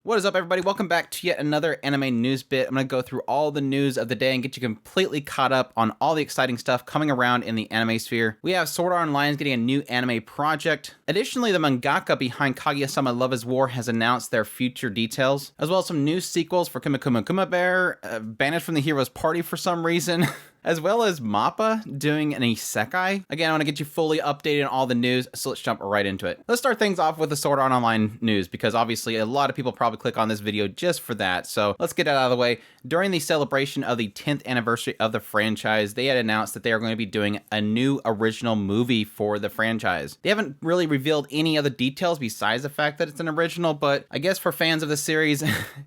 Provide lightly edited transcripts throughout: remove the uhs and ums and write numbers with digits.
What is up, everybody? Welcome back to yet another anime news bit. I'm going to go through all the news of the day and get you completely caught up on all the exciting stuff coming around in the anime sphere. We have Sword Art Online getting a new anime project. Additionally, the mangaka behind Kaguya-sama Lovers War has announced their future details, as well as some new sequels for Kuma Bear, Banished from the Hero's Party for some reason. As well as MAPPA doing an Isekai. Again, I want to get you fully updated on all the news, so let's jump right into it. Let's start things off with the Sword Art Online news, because obviously a lot of people probably click on this video just for that, so let's get it out of the way. During the celebration of the 10th anniversary of the franchise, they had announced that they are going to be doing a new original movie for the franchise. They haven't really revealed any other details besides the fact that it's an original, but I guess for fans of the series,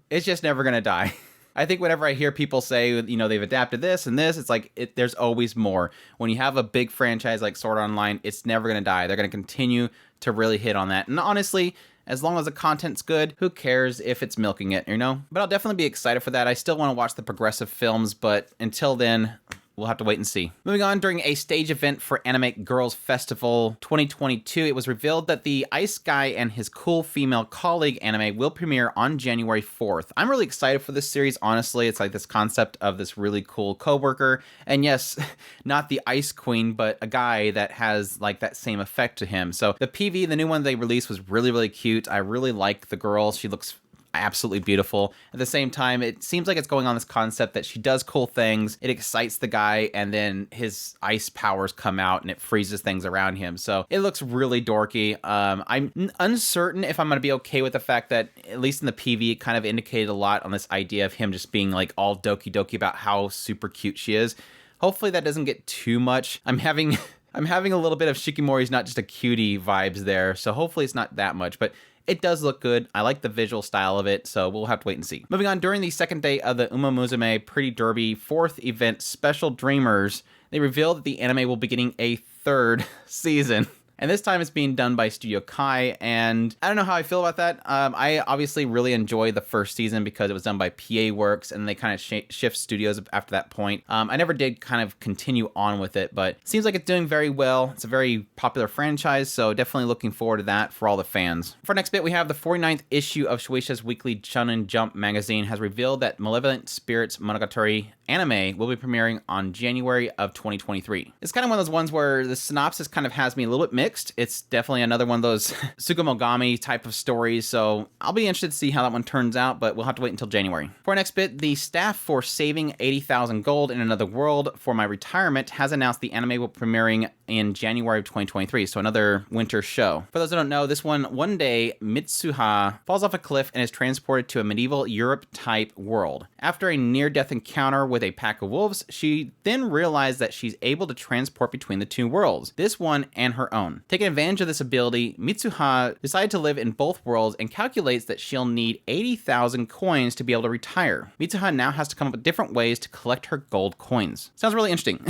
it's just never going to die. I think whenever I hear people say, you know, they've adapted this and this, it's like, there's always more. When you have a big franchise like Sword Art Online, it's never going to die. They're going to continue to really hit on that. And honestly, as long as the content's good, who cares if it's milking it, you know? But I'll definitely be excited for that. I still want to watch the progressive films, but until then, we'll have to wait and see. Moving on, during a stage event for Anime Girls Festival 2022, it was revealed that the Ice Guy and His Cool Female Colleague anime will premiere on January 4th. I'm really excited for this series, honestly. It's like this concept of this really cool coworker, and yes, not the Ice Queen, but a guy that has like that same effect to him. So the PV, the new one they released, was really, really cute. I really like the girl. She looks absolutely beautiful. At the same time, it seems like it's going on this concept that she does cool things, it excites the guy, and then his ice powers come out and it freezes things around him. So it looks really dorky. I'm uncertain if I'm going to be okay with the fact that, at least in the PV, it kind of indicated a lot on this idea of him just being like all doki about how super cute she is. Hopefully that doesn't get too much. I'm having a little bit of Shikimori's not just a cutie vibes there, so hopefully it's not that much, but it does look good. I like the visual style of it, so we'll have to wait and see. Moving on, during the second day of the Uma Musume Pretty Derby 4th event, Special Dreamers, they revealed that the anime will be getting a 3rd season. And this time it's being done by Studio Kai, and I don't know how I feel about that. I obviously really enjoyed the first season because it was done by PA Works, and they kind of shift studios after that point. I never did kind of continue on with it, but it seems like it's doing very well. It's a very popular franchise, so definitely looking forward to that for all the fans. For our next bit, we have the 49th issue of Shueisha's weekly Shonen Jump magazine has revealed that Malevolent Spirits Monogatari anime will be premiering on January of 2023. It's kind of one of those ones where the synopsis kind of has me a little bit mixed. It's definitely another one of those Tsugumogami type of stories, so I'll be interested to see how that one turns out, but we'll have to wait until January. For our next bit, the staff for Saving 80,000 Gold in Another World for My Retirement has announced the anime will be premiering in January of 2023, so another winter show. For those who don't know, this one day, Mitsuha falls off a cliff and is transported to a medieval Europe-type world. After a near-death encounter with a pack of wolves, she then realized that she's able to transport between the two worlds, this one and her own. Taking advantage of this ability, Mitsuha decided to live in both worlds and calculates that she'll need 80,000 coins to be able to retire. Mitsuha now has to come up with different ways to collect her gold coins. Sounds really interesting.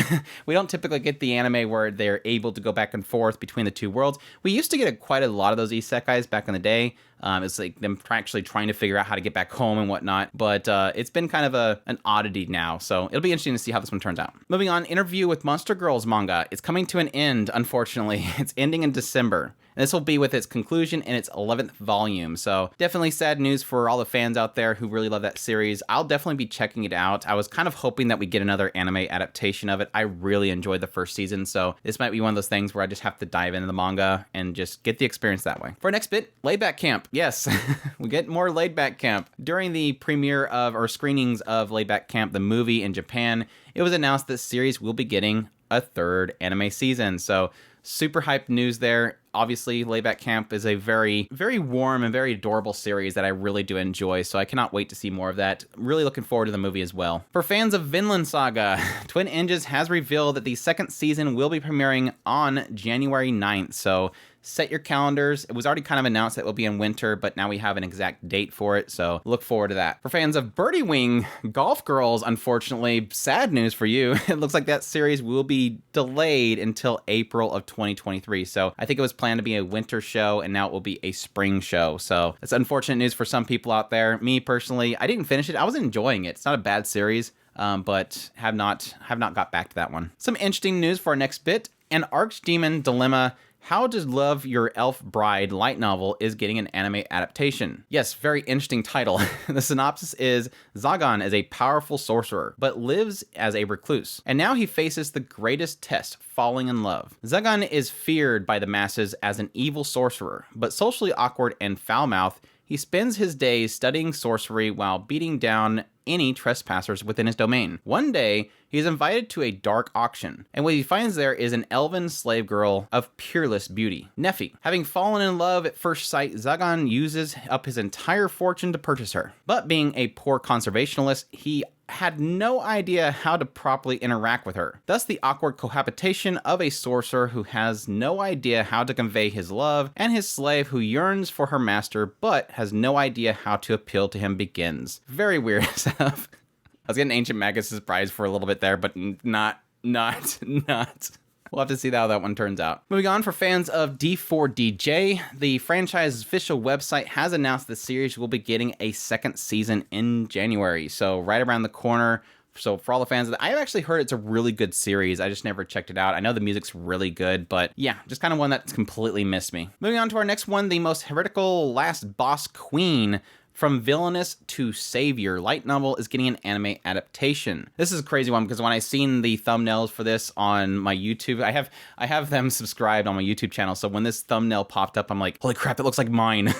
We don't typically get the anime where they're able to go back and forth between the two worlds. We used to get quite a lot of those isekais back in the day. It's like them actually trying to figure out how to get back home and whatnot, but it's been kind of an oddity now, so it'll be interesting to see how this one turns out. Moving on, Interview with Monster Girls manga. It's coming to an end, unfortunately. It's ending in December. And this will be with its conclusion in its 11th volume. So definitely sad news for all the fans out there who really love that series. I'll definitely be checking it out. I was kind of hoping that we get another anime adaptation of it. I really enjoyed the first season, so this might be one of those things where I just have to dive into the manga and just get the experience that way. For our next bit, Laid Back Camp. Yes, we get more Laid Back Camp. During the premiere of, or screenings of Laid Back Camp, the movie in Japan, it was announced that the series will be getting a 3rd anime season. So super hyped news there. Obviously, Laid Back Camp is a very, very warm and very adorable series that I really do enjoy, so I cannot wait to see more of that. Really looking forward to the movie as well. For fans of Vinland Saga, Twin Engines has revealed that the 2nd season will be premiering on January 9th, so set your calendars. It was already kind of announced that it will be in winter, but now we have an exact date for it, so look forward to that. For fans of Birdie Wing Golf Girls, unfortunately, sad news for you. It looks like that series will be delayed until April of 2023, so I think it was planned to be a winter show, and now it will be a spring show, so it's unfortunate news for some people out there. Me, personally, I didn't finish it. I was enjoying it. It's not a bad series, but have not got back to that one. Some interesting news for our next bit. An Archdemon Dilemma How to Love Your Elf Bride light novel is getting an anime adaptation. Yes, very interesting title. The synopsis is Zagan is a powerful sorcerer, but lives as a recluse, and now he faces the greatest test, falling in love. Zagan is feared by the masses as an evil sorcerer, but socially awkward and foul-mouthed, he spends his days studying sorcery while beating down any trespassers within his domain. One day, he is invited to a dark auction, and what he finds there is an elven slave girl of peerless beauty, Neffy. Having fallen in love at first sight, Zagan uses up his entire fortune to purchase her. But being a poor conservationalist, he had no idea how to properly interact with her. Thus the awkward cohabitation of a sorcerer who has no idea how to convey his love, and his slave who yearns for her master but has no idea how to appeal to him begins. Very weird stuff. I was getting Ancient Magus' prize for a little bit there, but not. We'll have to see how that one turns out. Moving on, for fans of D4DJ, the franchise's official website has announced the series will be getting a second season in January. So right around the corner. So for all the fans of that, I've actually heard it's a really good series. I just never checked it out. I know the music's really good, but yeah, just kind of one that's completely missed me. Moving on to our next one, the most heretical last boss queen. From Villainous to Savior light novel is getting an anime adaptation. This is a crazy one because when I seen the thumbnails for this on my YouTube, I have them subscribed on my YouTube channel. So when this thumbnail popped up, I'm like, holy crap, it looks like mine.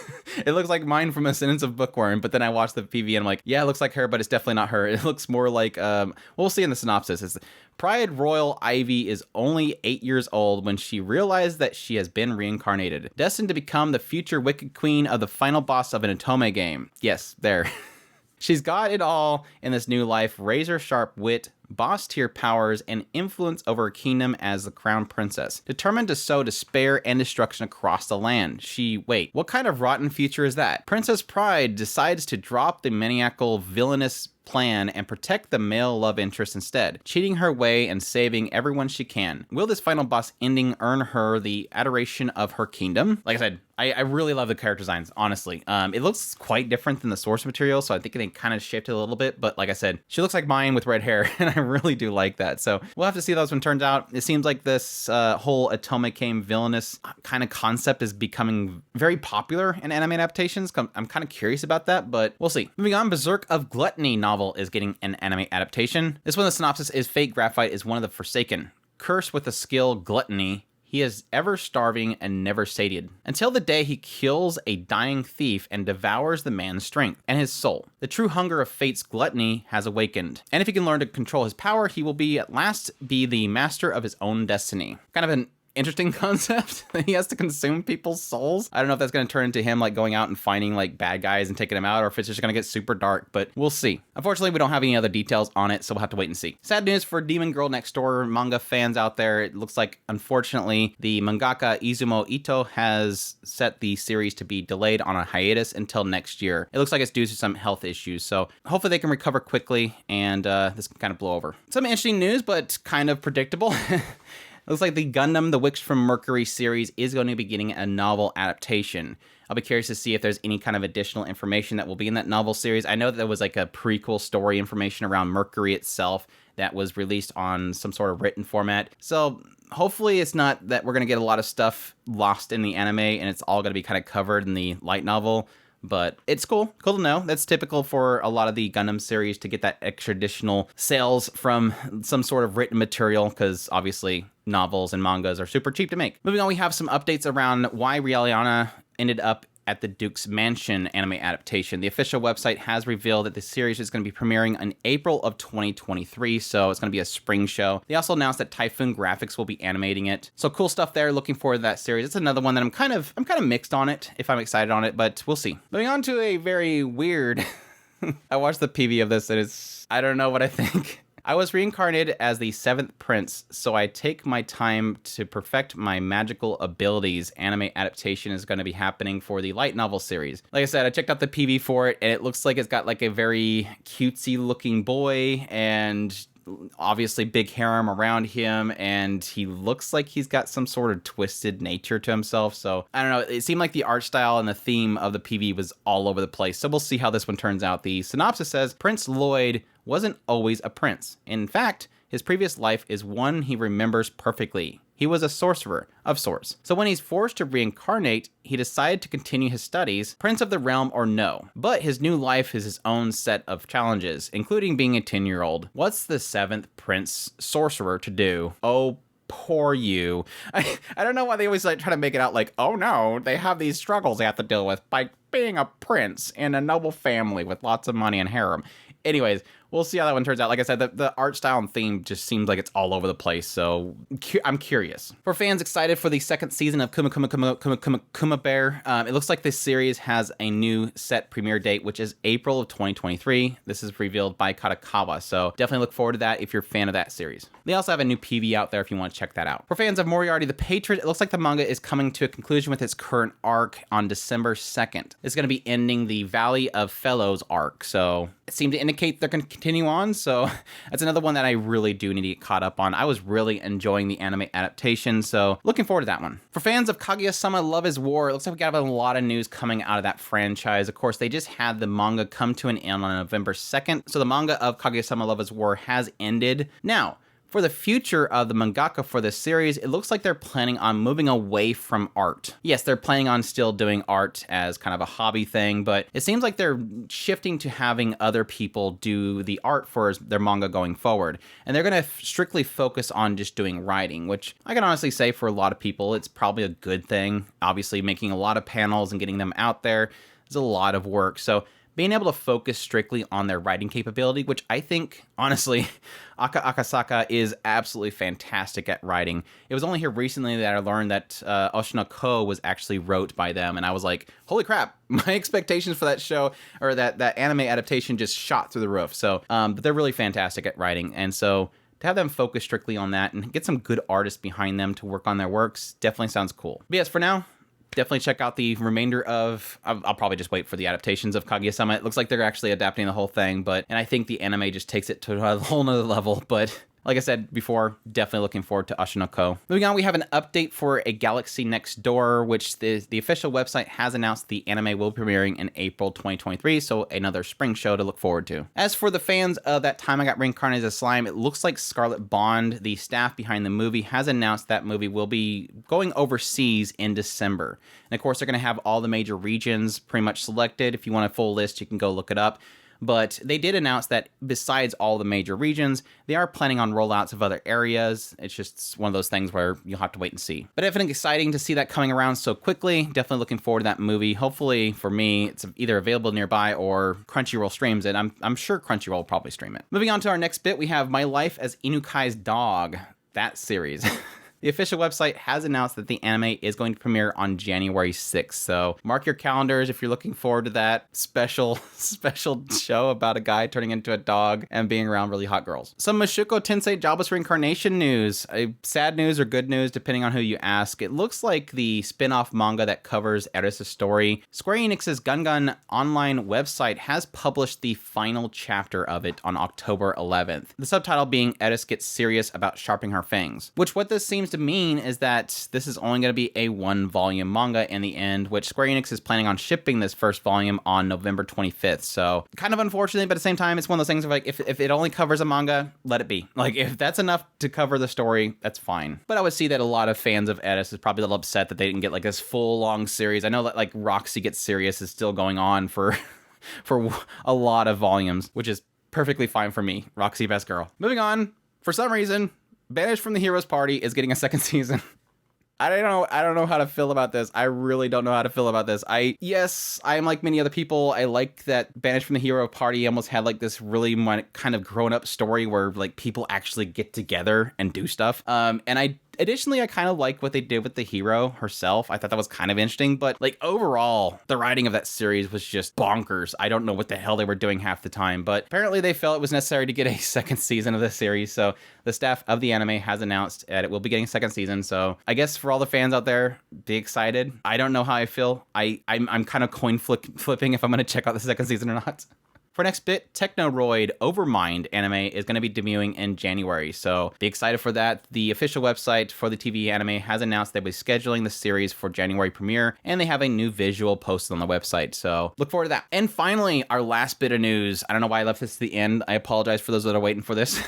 It looks like mine from A Sentence of Bookworm. But then I watched the PV and I'm like, yeah, it looks like her, but it's definitely not her. It looks more like, we'll see in the synopsis. It's Pride Royal Ivy is only 8 years old when she realized that she has been reincarnated, destined to become the future Wicked Queen of the final boss of an Otome game. Yes, there. She's got it all in this new life: razor-sharp wit, boss-tier powers, and influence over her kingdom as the crown princess. Determined to sow despair and destruction across the land. Wait, what kind of rotten future is that? Princess Pride decides to drop the maniacal, villainous plan and protect the male love interest instead, cheating her way and saving everyone she can. Will this final boss ending earn her the adoration of her kingdom? Like I said, I really love the character designs, honestly. It looks quite different than the source material, so I think they kind of shaped it a little bit, but like I said, she looks like mine with red hair, and I really do like that. So we'll have to see how this one turns out. It seems like this whole Otome game villainous kind of concept is becoming very popular in anime adaptations. I'm kind of curious about that, but we'll see. Moving on, Berserk of Gluttony novel is getting an anime adaptation. This one, the synopsis is Fate Graphite is one of the Forsaken, cursed with the skill Gluttony. He is ever starving and never sated, until the day he kills a dying thief and devours the man's strength and his soul. The true hunger of Fate's gluttony has awakened, and if he can learn to control his power, he will at last be the master of his own destiny. Kind of an interesting concept that he has to consume people's souls. I don't know if that's going to turn into him like going out and finding like bad guys and taking them out, or if it's just going to get super dark, but we'll see. Unfortunately, we don't have any other details on it, so we'll have to wait and see. Sad news for Demon Girl Next Door manga fans out there. It looks like, unfortunately, the mangaka Izumo Ito has set the series to be delayed on a hiatus until next year. It looks like it's due to some health issues, so hopefully they can recover quickly and this can kind of blow over. Some interesting news, but kind of predictable. Looks like the Gundam The Wicks from Mercury series is going to be getting a novel adaptation. I'll be curious to see if there's any kind of additional information that will be in that novel series. I know that there was like a prequel story information around Mercury itself that was released on some sort of written format. So hopefully it's not that we're going to get a lot of stuff lost in the anime and it's all going to be kind of covered in the light novel. But it's cool to know. That's typical for a lot of the Gundam series to get that extra additional sales from some sort of written material, because obviously novels and mangas are super cheap to make. Moving on, we have some updates around why Rieliana ended up at the Duke's Mansion anime adaptation. The official website has revealed that the series is going to be premiering in April of 2023, so it's going to be a spring show. They also announced that Typhoon Graphics will be animating it. So cool stuff there. Looking forward to that series. It's another one that I'm kind of mixed on it, if I'm excited on it, but we'll see. Moving on to a very weird I watched the PV of this and I don't know what I think. I was reincarnated as the 7th prince, so I take my time to perfect my magical abilities. Anime adaptation is going to be happening for the light novel series. Like I said, I checked out the PV for it, and it looks like it's got like a very cutesy looking boy, and obviously big harem around him, and he looks like he's got some sort of twisted nature to himself. So I don't know, it seemed like the art style and the theme of the PV was all over the place. So we'll see how this one turns out. The synopsis says Prince Lloyd wasn't always a prince. In fact, his previous life is one he remembers perfectly. He was a sorcerer of sorts. So when he's forced to reincarnate, he decided to continue his studies, Prince of the Realm or no. But his new life is his own set of challenges, including being a 10-year-old. What's the 7th Prince Sorcerer to do? Oh, poor you. I don't know why they always try to make it out like, oh no, they have these struggles they have to deal with by being a prince in a noble family with lots of money and harem. Anyways, we'll see how that one turns out. Like I said, the art style and theme just seems like it's all over the place, so I'm curious. For fans excited for the second season of Kuma Bear, it looks like this series has a new set premiere date, which is April of 2023. This is revealed by Kadokawa, so definitely look forward to that if you're a fan of that series. They also have a new PV out there if you want to check that out. For fans of Moriarty The Patriot, it looks like the manga is coming to a conclusion with its current arc on December 2nd. It's going to be ending the Valley of Fellows arc, so it seemed to indicate they're going to continue on, so that's another one that I really do need to get caught up on. I was really enjoying the anime adaptation, so looking forward to that one. For fans of Kaguya-sama Lovers War, it looks like we got a lot of news coming out of that franchise. Of course, they just had the manga come to an end on November 2nd, so the manga of Kaguya-sama Lovers War has ended. Now, for the future of the mangaka for this series, it looks like they're planning on moving away from art. Yes, they're planning on still doing art as kind of a hobby thing, but it seems like they're shifting to having other people do the art for their manga going forward. And they're going to strictly focus on just doing writing, which I can honestly say for a lot of people, it's probably a good thing. Obviously, making a lot of panels and getting them out there is a lot of work. So being able to focus strictly on their writing capability, which I think, honestly, Akasaka is absolutely fantastic at writing. It was only here recently that I learned that Oshino Ko was actually wrote by them, and I was like, holy crap, my expectations for that show, or that anime adaptation just shot through the roof. So, but they're really fantastic at writing, and so to have them focus strictly on that and get some good artists behind them to work on their works definitely sounds cool. But yes, for now, definitely check out the remainder of, I'll probably just wait for the adaptations of Kaguya-sama. It looks like they're actually adapting the whole thing, and I think the anime just takes it to a whole nother level, but like I said before, definitely looking forward to Oshino Ko. Moving on, we have an update for A Galaxy Next Door, which the official website has announced the anime will be premiering in April 2023, so another spring show to look forward to. As for the fans of That Time I Got Reincarnated as Slime, it looks like Scarlet Bond, the staff behind the movie, has announced that movie will be going overseas in December. And of course, they're going to have all the major regions pretty much selected. If you want a full list, you can go look it up. But they did announce that besides all the major regions, they are planning on rollouts of other areas. It's just one of those things where you'll have to wait and see. But definitely exciting to see that coming around so quickly. Definitely looking forward to that movie. Hopefully, for me, it's either available nearby or Crunchyroll streams it. I'm sure Crunchyroll will probably stream it. Moving on to our next bit, we have My Life as Inukais Dog, that series. The official website has announced that the anime is going to premiere on January 6th, so mark your calendars if you're looking forward to that special show about a guy turning into a dog and being around really hot girls. Some Mushoku Tensei Jobless Reincarnation news. Sad news or good news, depending on who you ask. It looks like the spin-off manga that covers Eris' story, Square Enix's Gun online website has published the final chapter of it on October 11th. The subtitle being Eris Gets Serious About Sharpening Her Fangs, which what this seems to mean is that this is only going to be a 1-volume manga in the end, which Square Enix is planning on shipping this first volume on November 25th. So kind of unfortunate, but at the same time, it's one of those things where like, if it only covers a manga, let it be. Like if that's enough to cover the story, that's fine. But I would see that a lot of fans of Eris is probably a little upset that they didn't get like this full long series. I know that like Roxy Gets Serious is still going on for a lot of volumes, which is perfectly fine for me. Roxy, best girl. Moving on, for some reason, Banished from the Heroes Party is getting a second season. I don't know how to feel about this. I really don't know how to feel about this. Yes, I am like many other people. I like that Banished from the Hero Party almost had like this really kind of grown up story where like people actually get together and do stuff. Additionally, I kind of like what they did with the hero herself. I thought that was kind of interesting, but like overall, the writing of that series was just bonkers. I don't know what the hell they were doing half the time, but apparently they felt it was necessary to get a second season of this series. So the staff of the anime has announced that it will be getting a second season. So I guess for all the fans out there, be excited. I don't know how I feel. I'm kind of coin flipping if I'm going to check out the second season or not. For next bit, Technoroid Overmind anime is going to be debuting in January, so be excited for that. The official website for the TV anime has announced they'll be scheduling the series for January premiere, and they have a new visual posted on the website, so look forward to that. And finally, our last bit of news. I don't know why I left this to the end. I apologize for those that are waiting for this.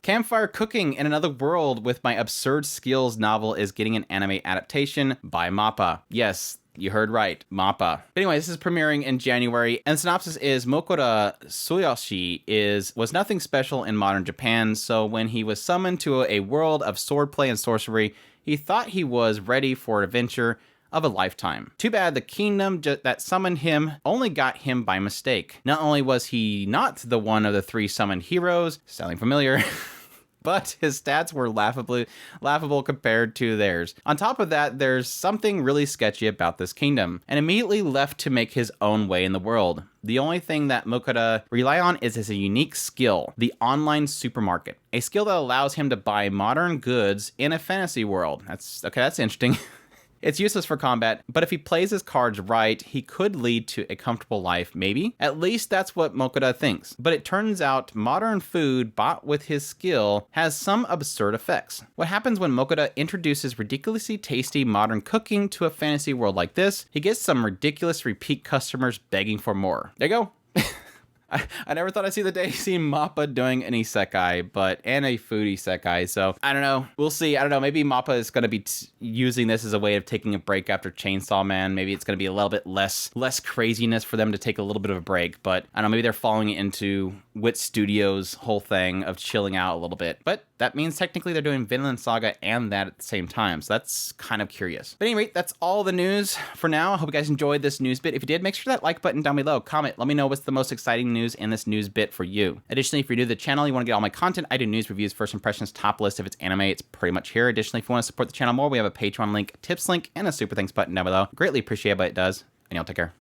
Campfire Cooking in Another World with My Absurd Skills novel is getting an anime adaptation by MAPPA. Yes, you heard right, MAPPA. But anyway, this is premiering in January, and the synopsis is Mokura Tsuyoshi was nothing special in modern Japan, so when he was summoned to a world of swordplay and sorcery, he thought he was ready for an adventure of a lifetime. Too bad the kingdom that summoned him only got him by mistake. Not only was he not the one of the 3 summoned heroes, sounding familiar, but his stats were laughable compared to theirs. On top of that, there's something really sketchy about this kingdom, and immediately left to make his own way in the world. The only thing that Mokura rely on is his unique skill, the online supermarket, a skill that allows him to buy modern goods in a fantasy world. That's interesting. It's useless for combat, but if he plays his cards right, he could lead to a comfortable life, maybe? At least that's what Mokura thinks. But it turns out modern food bought with his skill has some absurd effects. What happens when Mokura introduces ridiculously tasty modern cooking to a fantasy world like this? He gets some ridiculous repeat customers begging for more. There you go. I never thought I'd see the day seeing MAPPA doing an isekai, and a food isekai, so I don't know. We'll see. I don't know. Maybe MAPPA is going to be using this as a way of taking a break after Chainsaw Man. Maybe it's going to be a little bit less craziness for them to take a little bit of a break, but I don't know. Maybe they're following it into Wit Studios' whole thing of chilling out a little bit, but that means technically they're doing Vinland Saga and that at the same time, so that's kind of curious. But anyway, that's all the news for now. I hope you guys enjoyed this news bit. If you did, make sure that like button down below, comment, let me know what's the most exciting news in this news bit for you. Additionally, if you're new to the channel, you want to get all my content, I do news, reviews, first impressions, top list. If it's anime, it's pretty much here. Additionally, if you want to support the channel more, we have a Patreon link, a tips link, and a super thanks button down below. Greatly appreciate it, but it does. And y'all take care.